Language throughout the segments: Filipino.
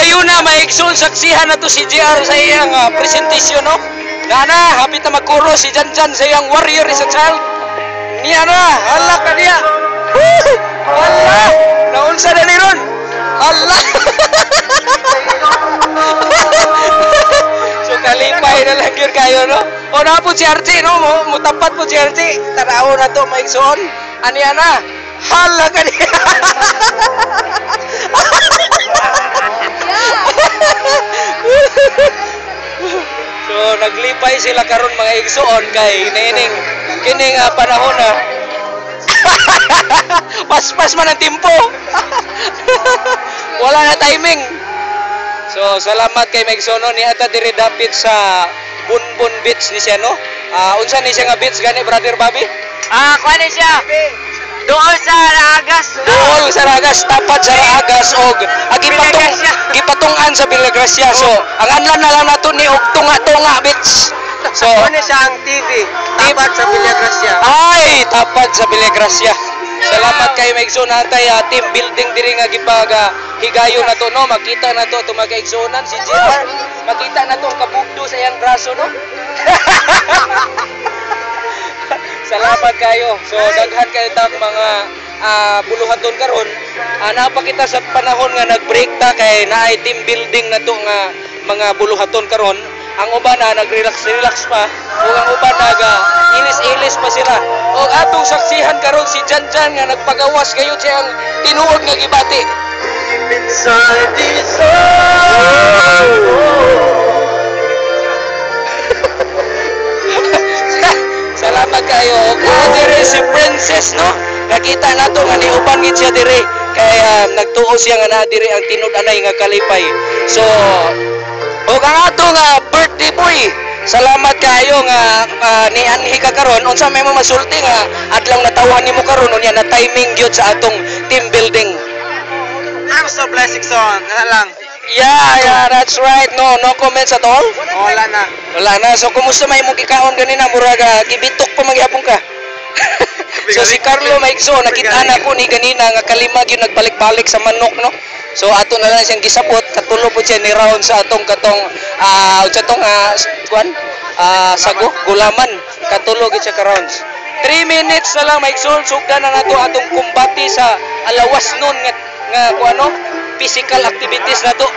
Dayon na maigsoon saksihan na to si JR sa iyang presentasyon, no? Nana, hapit na magkuro si Janjan sa iyang warrior is a child. Niya na, hala ka niya. Hala, naunsa na ni ron. Hala. So kalipay na lang yun kayo, no? O na po si Archie, no? Mutapat po si Archie. Taraw na to maigsoon. Aniya na, hala ka niya. So naglipay sila karon mga igsoon kay nining kining panahon na pas man ang timpo. Wala na timing. So salamat kay Megsono ni ata diri dapit sa Bunbun Beach ni siya, no? Unsa ni siya nga beach gani, brother Bobby? Kuha ni siya. Doon sa Ragas. Doon sa Ragas, tapat sa Ragas og gipatungan sa Villagracia. So ang anlan na lang nato ni og tunga-tunga beach. So Kuha siya ang TV. Tapat sa Villagracia. Ay, tapat sa Villagracia. Salamat kay Megso natay team building diri nga gipag higayon nato, no? Makita nato to magkaigsunan si JR. Makita nato ang kabugdo sa iyang braso, no? Salamat kayo. So daghan kayo tang mga buluhaton karon. Napakita sa panahon nga nag-break ta kay naay team building nato nga mga buluhaton karon. Ang uban nag-relax pa, ug ang uban ilis-ilis pa sila. Og atong saksihan karon si Janjan nga nagpagawas kayo siya ang tinuod nga gibati. Inside this Salamat kayo. Og diri si Princess, no? Nakita nato nga niuban gid siya diri kay nagtuo siya nga na diri ang tinud-anay nga kalipay. So og ang atong birthday boy, salamat kayo nga nianhi ka karon. Unsa may mo masulti nga adlong natawhan nimo karon unya na timing gyud sa atong team building. I'm so blessed, son. Lang. Yeah, that's right. No comments at all? Wala na. Wala na. So kumusta may imong gikaon ganina murag gibitok pa magyapon ka? So si Carlo Maigso nakita na ko ni ganina nga kalima gyud nagbalik-balik sa manok, no? So ato na lang siyang gisapot, katulo po siya ni round sa atong katong sago, gulaman, katulo gid siya ka rounds. 3 minutes na lang Maigso, sugdan na nato atong kumbati sa alawas nun nga kuano, physical activities nato.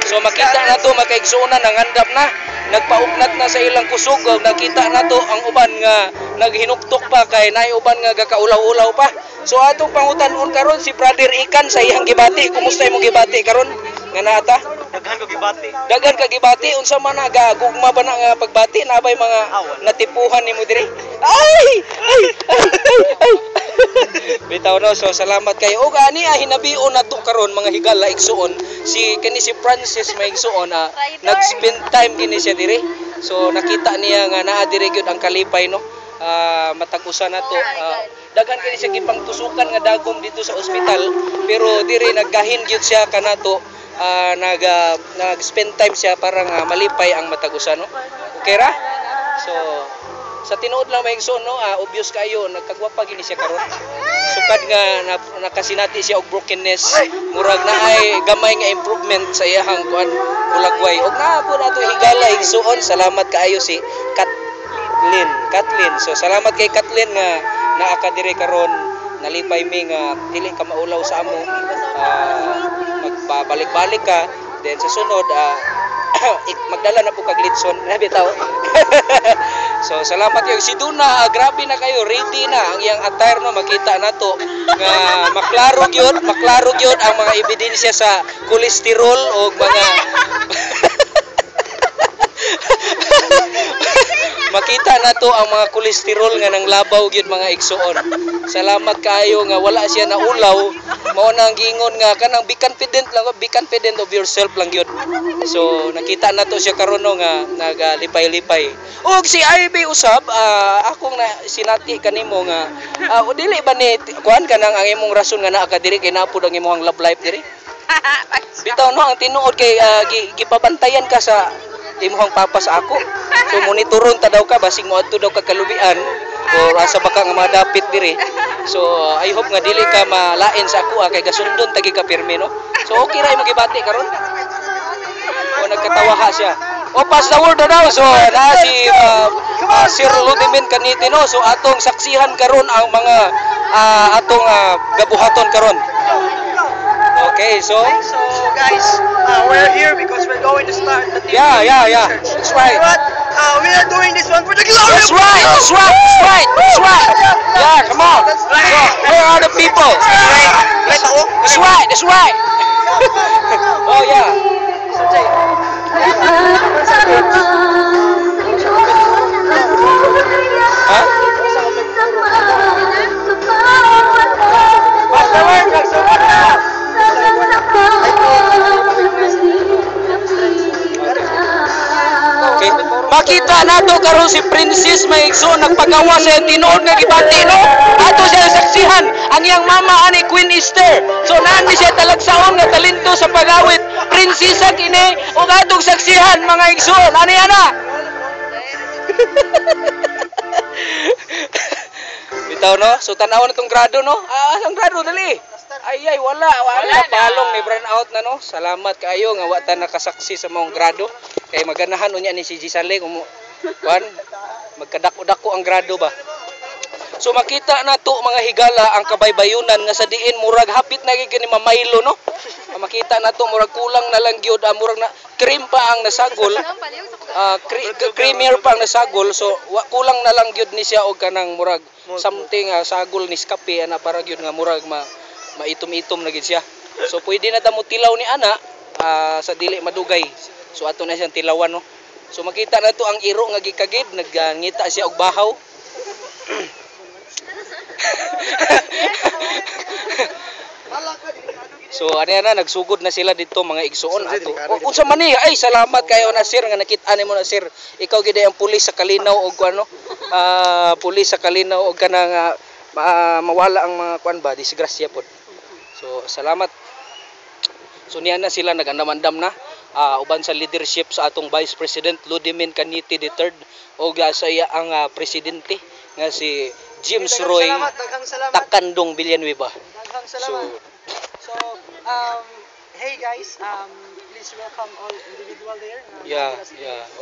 So makita nato makaigsuonan nangandap na, nagpaugnat na sa ilang kusog, nakita nato ang uban nga naghinuktok pa kay naay uban nga gakaulaw-ulaw pa. So atong pangutan-on karon si Brother Ikan sa iyang gibati. Kumusta imong gibati karon? Nga naata? Daghan ko gibati. Daghan ka gibati, unsa man gugma ba na nga pagbati na bay mga natipuhan nimo diri? Ay! Bitaw no, so salamat kayo. Og ani hinabion nato karon mga higala igsuon si Francis maigsuon nag-spend time kini siya diri. So nakita niya nga naa diri gyud ang kalipay, no. Matagusan nato. Daghan kini siya gipang tusukan nga dagom dito sa ospital, pero diri naggahin gyud siya kanato. Nag-spend time siya para nga malipay ang matagusan, no. Okay ra? So sa tinuod lang maigsoon, no, obvious kayo nagkagwapa gini siya karon. Sukad nga nakasinati siya og brokenness, murag na ay gamay nga improvement sa iyang kuan ulagway. Og naa po nato higala igsuon. Salamat kaayo si Kathleen. So salamat kay Kathleen nga naa ka diri karon, nalipay mi nga dili ka maulaw sa amo. Magpabalik-balik ka, then sa sunod magdala na po kag litson na bitaw. So salamat kayo si Duna, grabe na kayo, ready na ang iyang attire, no. Makita nato nga maklaro gyud ang mga ebidensya sa kolesterol o mga makita nato ang mga kolesterol nga nang labaw gyud mga igsuon. Salamat kaayo nga wala siya naulaw. Mao nang giingon nga kanang be confident of yourself lang gyud. So nakita nato siya karon, no, nga nagalipay-lipay. Og si IB usab akong na sinati kanimo nga dili ba ni kuan kanang ang imong rason nga naa ka diri kay naapod ang imong love life diri? Bitaw, no, ang tinuod kay gipabantayan ka sa imuhang papa sa ako. So monitoron ta daw ka basig mo adto daw ka kalubian o asa baka nga madapit diri. So I hope nga dili ka malain sa ako kay gasundon tagi ka pirmi, no. So okay ra imong gibati karon. nagkatawaha siya. O pass the word na daw. So na si Sir Ludimin Kaniti no. So atong saksihan karon ang mga atong gabuhaton karon. Okay, so guys, we're here because we're going to start the TV yeah. research. That's right. You know what? We are doing this one for the glory. That's right. Yeah, come on. So, where are the people? That's right. Oh yeah. Okay. Makita nato karon si Princess Maigsoon nagpagawa sa tinuod nga gibati no. Ato siya saksihan ang iyang mama ani Queen Esther. So nani siya talagsaon nga talento sa pagawit. Prinsesa kini ug atong saksihan mga igsoon. Ani ana? Bitaw no. So tanaw na tong grado no. Ang grado dali. Ay wala palong ni burn out na no. Salamat kaayo nga wa ta nakasaksi sa mong grado. Kay maganahan unya ni si Gisale kuan magkadako-dako ang grado ba. So makita na to mga higala ang kabaybayunan nga sa diin murag hapit na gid ni mamaylo no. Makita na to murag kulang na lang gyud murag na cream pa ang nasagol. Creamier pa ang nasagol so kulang na lang gyud ni siya og kanang murag something sagol ni Nescafe ana para gyud nga murag maitom-itom na gid siya. So pwede na ta mo tilaw ni ana sa dili madugay. So ato na siyang tilawan no. So makita na to ang iro nga gikagid nagngita siya og bahaw. So ano na nagsugod na sila dito mga igsuon ato. Unsa man ni ay salamat kayo na sir nga nakita nimo na sir. Ikaw gid ang pulis sa Kalinaw og ano pulis sa Kalinaw og kanang mawala ang mga kuan ba disgrasya pod. So salamat. So niya na sila nagandam-andam na uban sa leadership sa atong Vice President Ludimin Kaniti III o sa iya ang presidente nga si James Roy Takandong Villanueva. So hey guys, please welcome all individual there. Yeah.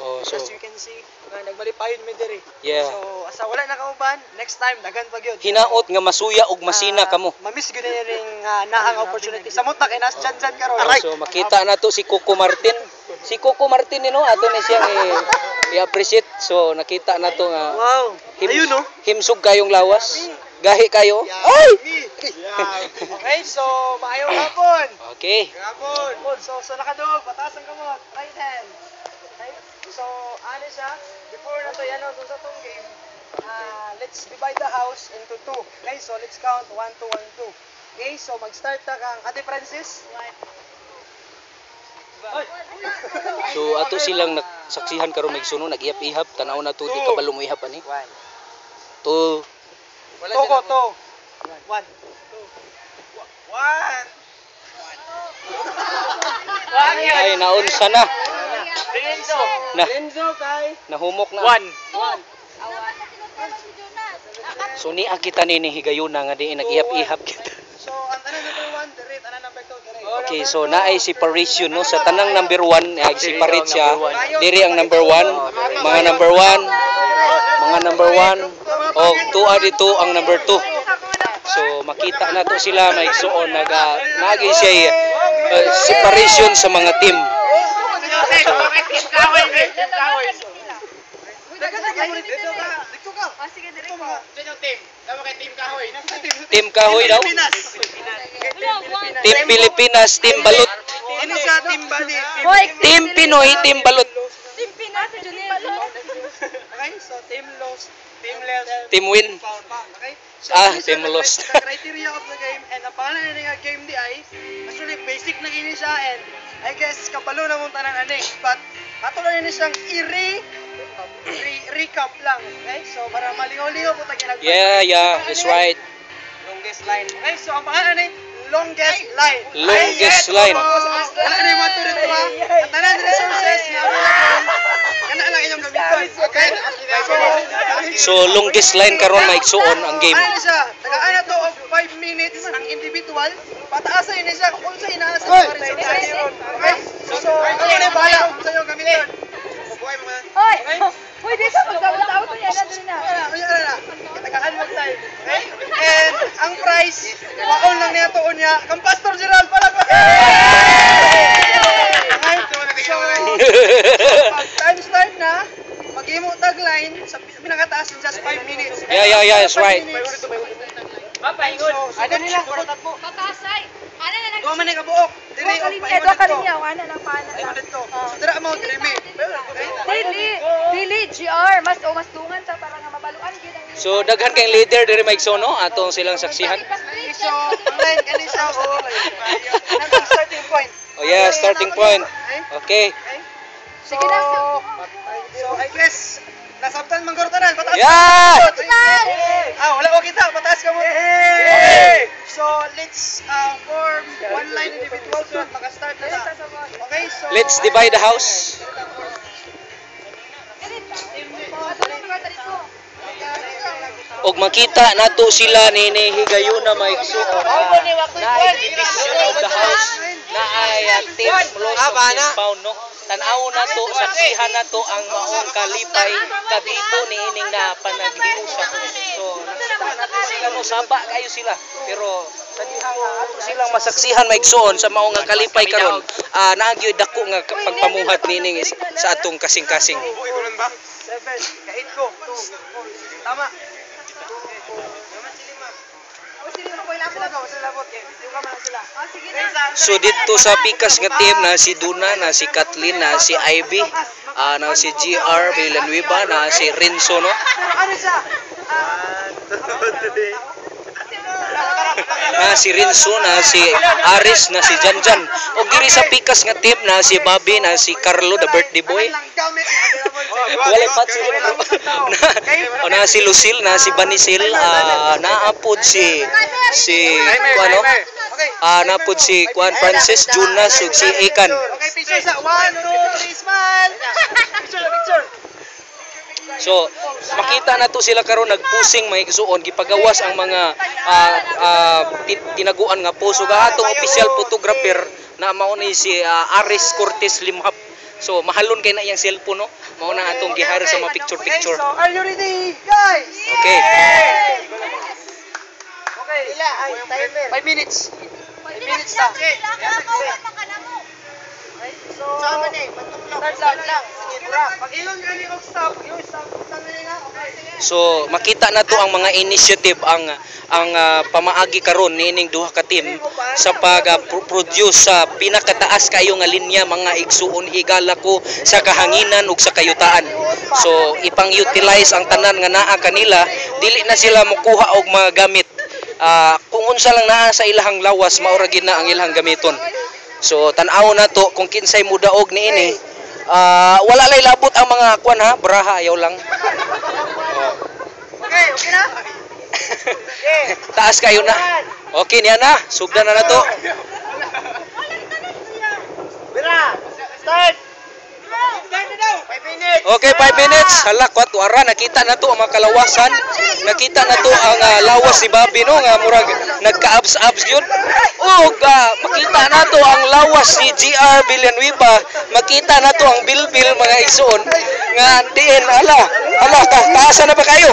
Oh, so as you can see, nagmalipayon mi diri. Yeah. So asa wala na kauban, next time daghan pa gyud. Hinaot nga masuya og masina kamo. Mamiss gyud ni ring naang opportunity. Samot na kay nas dyan karon. So makita na to si Coco Martin. Si Coco Martin no ato ni siyang i-appreciate. So nakita na to nga wow. Ayun no. Himsog kayong lawas. Gahi kayo. Ay! Okay, so maayong hapon. Okay. Hapon. So nakadog, pataas ang kamot. Right hand. Okay. So ano siya? Before na to yan sa tong game, let's divide the house into two. Okay, so let's count 1, 2, 1, 2. Okay, so mag-start na kang Ate Francis. So ato silang nagsaksihan karon magsuno nag-ihap-ihap tanaw na to di kabalo mo ihap ani. 2 Toko to. 1, 2. 1. Ay naunsa na. Renzo kay Nahumok na. 1. So ni kita nini higayuna nga di nag-ihap-ihap kita. So ang tanan number 1 dire, tanan number 2 dire. Okay, so naay separation no sa tanang number 1 separate siya. Diri ang number 1, mga number 1 o tuwa dito ang number 2. So makita na to sila maigsuon nagagi siya separation sa mga team. Team Kahoy daw. Team Pilipinas, Team Balut. Ini sa team bali. Team Pinoy, Team Balut. Okay, so team lost, team left, Team win. okay? So, Team lost. The criteria of the game and ang pangalan nga game di ay actually basic na gini siya and I guess kabalo na mong tanan ani but ato na ni siyang recap lang, okay? So para malingaw-lingaw po tayo nag Yeah, that's right. Longest line. Okay, so ang pangalan ay longest line. Longest line. Wala na yung mato dito ha. At tanan resources na kana lang inyong gamiton. Okay? So longest line karon maigsuon ang game. Ano siya? Tagaan na to of 5 minutes ang individual. Pataasan niya siya kung unsa inaasa para sa Okay? So, ano na bahala? Mabuhay mo. Hoy! Hoy, dito magkawal-tawal ko yan. Ano na? Wala. Tagaan mo tayo. Okay? And ang price, waon lang niya to unya. Kang Pastor Gerald pala ko. Okay? So, pag time start na, maghimo tagline sa pinakataas in just 5 minutes. Yeah, that's right. Ano nila? Patasay. Ano na lang? Duwa man ni kabuok. Dua ka rin niya. Ano lang paana lang. So, dira mo drimi. Dili, GR. Mas tungan sa para nga mabaluan. So daghan kayong leader diri Maigsoon no atong silang saksihan. So, online kanisa o starting point. Oh yeah, starting point. Okay. So, I guess nasabtan manggoro tanan. Pataas. Yeah! Wala ko kita. Pataas ka mo. Okay. So, let's form one line individual so at maka-start na. Okay, so Let's divide the house. Og makita nato sila nini higayon na Maigsoon na division of the house na ay team close of compound no. Tan-aw nato saksihan nato ang maong kalipay kabibo niining na panaghiusa. So nakita nato sila no saba kayo sila pero sa diha nga ato silang masaksihan Maigsoon sa maong nga kalipay karon naagyoy dako nga pagpamuhat niining sa atong kasing-kasing. 7, ka-8 ko. 2, 4. Tama. So dito sa pikas nga team na si Duna, na si Kathleen, na si Ivy, na si GR Villanueva, na si Renzo no. Ano siya? Na si Renzo, na si Aris, na si Janjan. O diri sa pikas nga team na si Bobby, na si Carlo the birthday boy. Wala pa na si Lucille, na si Banisil, naapod si ano? Naapod si Juan Francis, Jonas ug si Ekan. Okay, picture sa 1, 2, 3, smile. Picture. So, makita na to sila karon nagpusing Maigsoon gipagawas ang mga tinaguan nga poso ga atong official photographer na mao ni si Aris Cortez Limhap. So, mahalon kay na iyang cellphone no. Mao na atong gihari sa mga picture. Okay, so are you ready, guys? Okay. Okay. Ila ay timer. 5 minutes. 5 minutes na. Okay, so start lang. Pag ilong gani og stop, you stop na. Okay. So, makita na to ang mga initiative ang pamaagi karon nining duha ka team sa pag-produce sa pinakataas kayo nga linya mga igsuon higala ko sa kahanginan ug sa kayutaan. So, ipang-utilize ang tanan nga naa kanila, dili na sila mokuha og mga gamit. Kung unsa lang naa sa ilahang lawas mao ra gid na ang ilahang gamiton. So, tan-aw na to kung kinsay mudaog niini. Wala lay labot ang mga kwan ha, braha ayaw lang. Okay na? Taas kayo na. Okay niya na. Sugdan na to. Bira, start. Start na daw. 5 minutes. Okay, 5 minutes. Hala, kwat wara nakita na to ang mga kalawasan. Nakita na to ang lawas ni Bobby no nga murag nagka-abs gyud. Ug makita na to ang lawas ni GR Villanueva. Makita na to ang bilbil mga igsoon nga diin ala ka taas na ba kayo?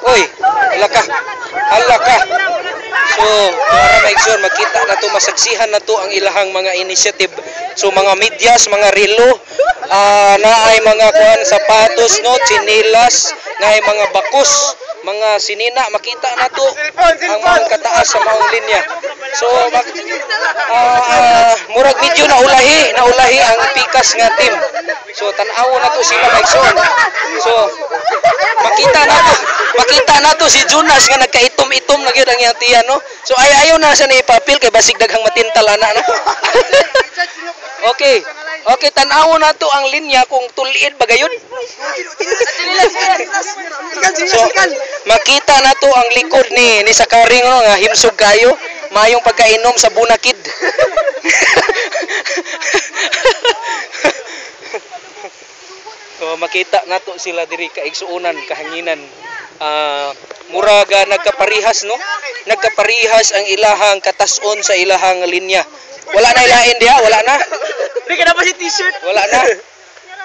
Oy, hala ka. So, para maigsoon makita na to masaksihan na to ang ilahang mga initiative. So mga medyas, mga relo, na ay mga kuan sapatos no, tsinelas, na ay mga bakos, mga sinina, makita na to ang mga kataas sa maong linya. So murag medyo naulahi ang pikas nga team. So tan-aw na to sila maigsoon. So makita na to si Jonas nga nagkaitom-itom na gyud ang iyang tiyan no. So ayaw na sa ni papil kay basig daghang matintal ana no. Okay, tan-aw na to ang linya kung tuliid ba gayon. So makita na to ang likod ni Sakaring no nga himsog kayo, mayong pagkainom sa bunakid. So makita nato sila diri kaigsuonan kahanginan. Muraga nagkaparihas no. Nagkaparihas ang ilahang katas-on sa ilahang linya. Wala na ilain diha, wala na. Hindi ka na ba si t-shirt? Wala na.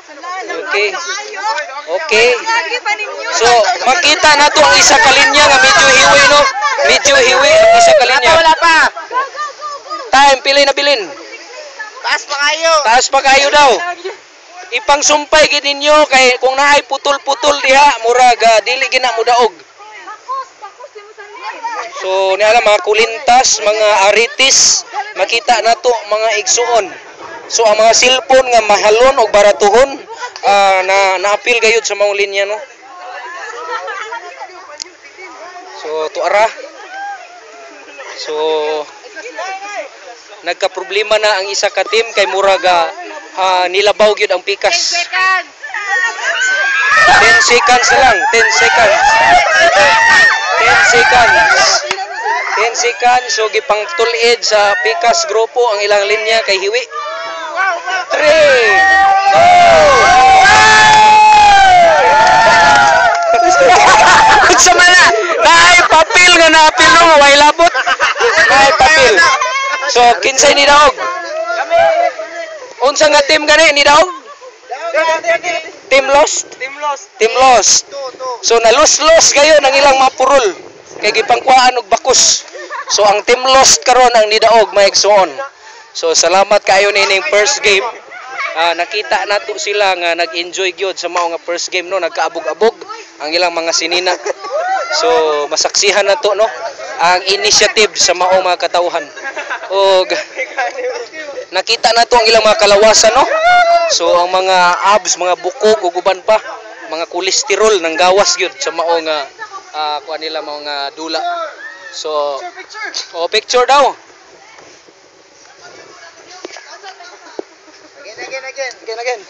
Okay. Okay. So, makita na to ang isa ka linya nga medyo hiwi, no? Medyo hiwi ang isa ka linya. Wala pa. Time, pili na bilin. Taas pa kayo. Taas pa kayo daw. Ipang sumpay gid ninyo kay kung naay putol-putol diha murag dili gina mo daog. So niala mga kulintas, mga aritis, makita nato mga igsuon. So ang mga cellphone nga mahalon og baratuhon na naapil gayud sa mga linya, no. So tuara. So nagka-problema na ang isa ka team kay murag nilabaw gyud ang pikas. 10 seconds na lang, 10 seconds. 10 seconds. 10 seconds so gipang tulid sa pikas grupo ang ilang linya kay hiwi. 3 2 Sa mana? Naay papel nga naapil no way labot. Naay papel. So kinsay ni daog? Unsa nga team gani ni daog? Team lost. Team lost. So na-loss gayon ang ilang mga purol kay gipangkuhaan og bakos. So ang team lost karon ang nidaog maigsuon. So salamat kayo nining first game. Nakita nato sila nga nag-enjoy gyud sa mao nga first game, no, nagkaabog-abog ang ilang mga sinina. So masaksihan nato, no, ang initiative sa mao mga katawhan. Og nakita nato ang ilang mga kalawasan, no. So ang mga abs, mga bukog ug uban pa, mga kolesterol nang gawas gyud sa mao nga kuan nila mga dula. So picture daw. Again.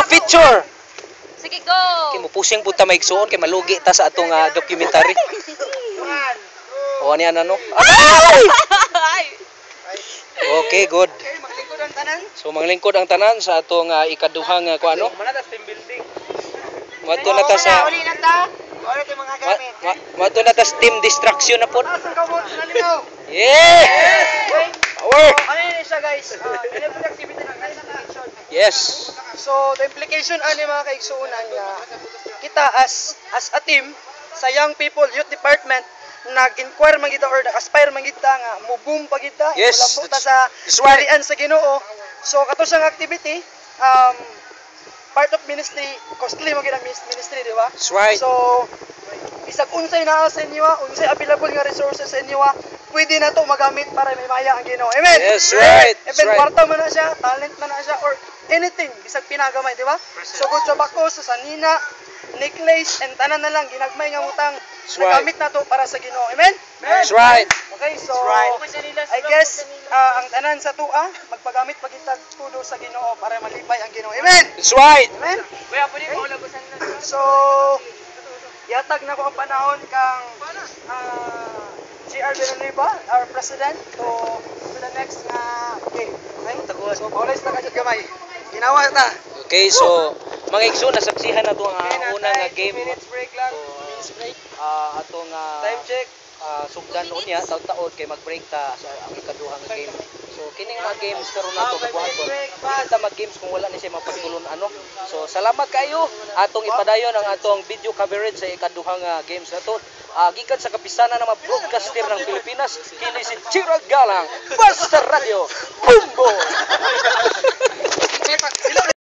Picture. Sige, go! Kay mo pusing puta maigsuon kay malugi ta sa atong documentary. O ani ana, no. Okay, good. So manglingkod ang tanan sa atong ikaduhang kuano. Mato na ta sa mato na ta sa team distraction na pod. Yeah! Power! Ano yun siya, guys? Enable activity ng action. Yes. So, the implication ani mga kaigsuunan nga kita as a team sa Young People Youth Department nag-inquire man kita or nag-aspire man kita nga mo-boom pa kita, Yes, ilambo ta sa parian sa Ginoo. So, kato siyang activity, part of ministry, costly mo gina ministry, di ba? That's right. So, bisag unsay naa sa inyo, unsay available nga resources sa inyo, pwede na to magamit para may maya ang Ginoo. Amen. Yes, right. That's Even right. kwarta man na siya, talent man na siya, or anything, bisag pinagamay, di ba? So, good sa bako, sa sanina, necklace, and tanan na lang, ginagmay nga mutang, That's right. nagamit na to para sa Ginoo. Amen? That's right. Okay, so, I guess, ang tanan sa tua, magpagamit pagitag tudo sa Ginoo para malipay ang Ginoo. Amen? That's right. Amen? So, yatag na ko ang panahon kang GR Villanueva, our president, to the next game. Okay? So, paulis na kajud gamay. Ginawa ta. Okay, so mga igsoon nasaksihan na to ang unang game. Minutes break lang. So, atong Time check. sugdan unya taud-taud kay mag-break ta sa ang ikaduhang game. So kining mga games karon nato kabuhaton. Kita mag-games kung wala ni siya mapagtulon ano. So salamat kayo atong ipadayon ang atong video coverage sa ikaduhang games nato. Gikan sa kapisanan ng mga broadcaster ng Pilipinas, kini si Chirag Galang, Basta Radio, Bumbo!